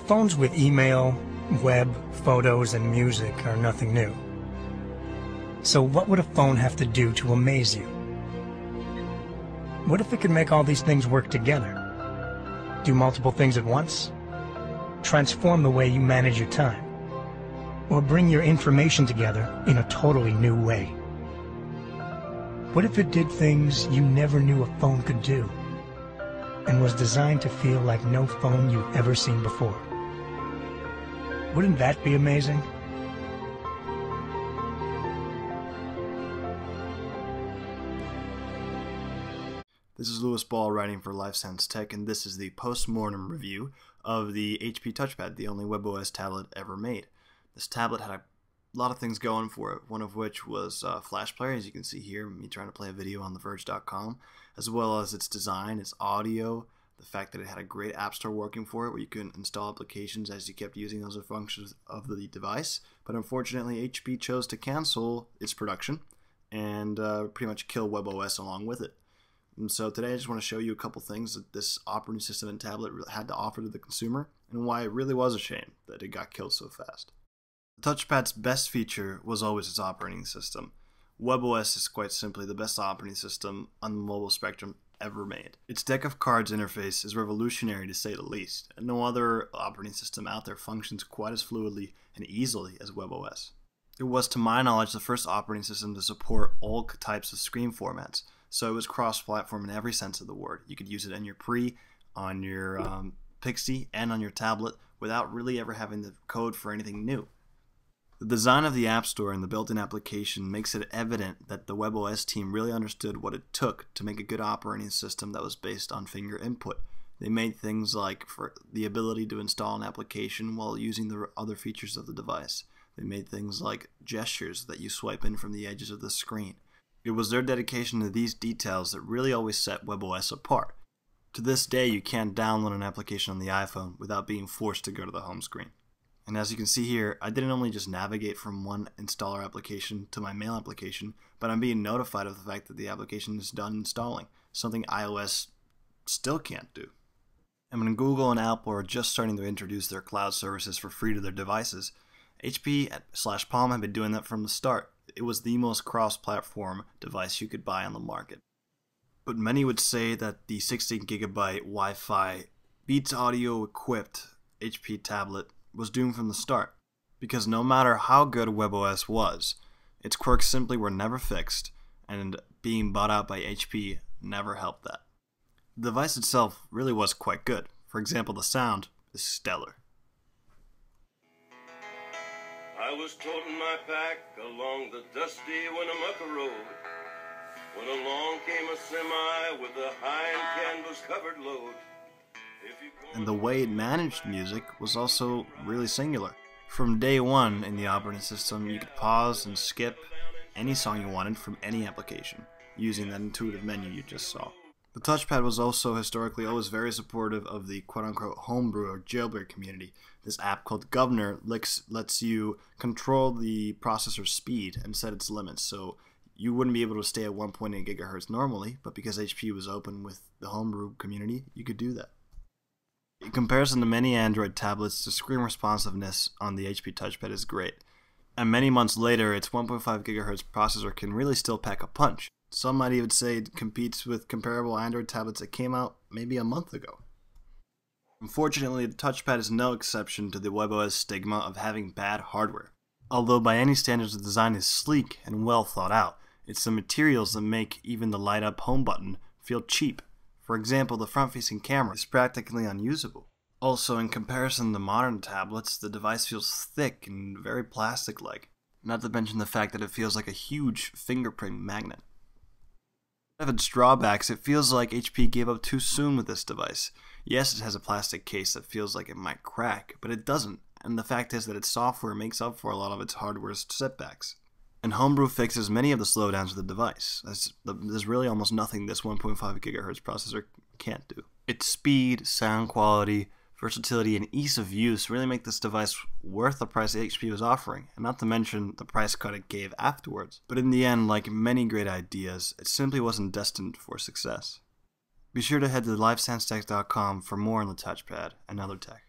Phones with email, web, photos, and music are nothing new. So what would a phone have to do to amaze you? What if it could make all these things work together? Do multiple things at once? Transform the way you manage your time? Or bring your information together in a totally new way? What if it did things you never knew a phone could do, and was designed to feel like no phone you've ever seen before? Wouldn't that be amazing? This is Lewis Ball writing for LifeSense Tech, and this is the post-mortem review of the HP Touchpad, the only WebOS tablet ever made. This tablet had a lot of things going for it, one of which was Flash Player, as you can see here, me trying to play a video on TheVerge.com, as well as its design, its audio, the fact that it had a great app store working for it where you could install applications as you kept using those functions of the device. But unfortunately, HP chose to cancel its production and pretty much kill WebOS along with it. And so today I just want to show you a couple things that this operating system and tablet had to offer to the consumer, and why it really was a shame that it got killed so fast. The touchpad's best feature was always its operating system. WebOS is quite simply the best operating system on the mobile spectrum ever made. Its deck of cards interface is revolutionary to say the least, and no other operating system out there functions quite as fluidly and easily as WebOS. It was, to my knowledge, the first operating system to support all types of screen formats. So it was cross-platform in every sense of the word. You could use it on your Pre, on your Pixie, and on your tablet without really ever having the code for anything new. The design of the App Store and the built-in application makes it evident that the WebOS team really understood what it took to make a good operating system that was based on finger input. They made things like for the ability to install an application while using the other features of the device. They made things like gestures that you swipe in from the edges of the screen. It was their dedication to these details that really always set WebOS apart. To this day, you can't download an application on the iPhone without being forced to go to the home screen. And as you can see here, I didn't only just navigate from one installer application to my mail application, but I'm being notified of the fact that the application is done installing, something iOS still can't do. And when Google and Apple are just starting to introduce their cloud services for free to their devices, HP/Palm had been doing that from the start. It was the most cross-platform device you could buy on the market. But many would say that the 16GB Wi-Fi Beats Audio equipped HP tablet was doomed from the start, because no matter how good WebOS was, its quirks simply were never fixed, and being bought out by HP never helped that. The device itself really was quite good. For example, the sound is stellar. I was toting my pack along the dusty Winnemucca Road when along came a semi with a high canvas-covered load. And the way it managed music was also really singular. From day one in the operating system, you could pause and skip any song you wanted from any application using that intuitive menu you just saw. The touchpad was also historically always very supportive of the quote-unquote homebrew or jailbreak community. This app called Governor lets you control the processor speed and set its limits, so you wouldn't be able to stay at 1.8 gigahertz normally, but because HP was open with the homebrew community, you could do that. In comparison to many Android tablets, the screen responsiveness on the HP Touchpad is great. And many months later, its 1.5 GHz processor can really still pack a punch. Some might even say it competes with comparable Android tablets that came out maybe a month ago. Unfortunately, the touchpad is no exception to the WebOS stigma of having bad hardware. Although by any standards the design is sleek and well thought out, it's the materials that make even the light-up home button feel cheap. For example, the front-facing camera is practically unusable. Also, in comparison to modern tablets, the device feels thick and very plastic-like, not to mention the fact that it feels like a huge fingerprint magnet. Of its drawbacks, it feels like HP gave up too soon with this device. Yes, it has a plastic case that feels like it might crack, but it doesn't, and the fact is that its software makes up for a lot of its hardware's setbacks. And Homebrew fixes many of the slowdowns of the device. There's really almost nothing this 1.5 GHz processor can't do. Its speed, sound quality, versatility, and ease of use really make this device worth the price HP was offering, and not to mention the price cut it gave afterwards. But in the end, like many great ideas, it simply wasn't destined for success. Be sure to head to LifeSenseTech.com for more on the touchpad and other tech.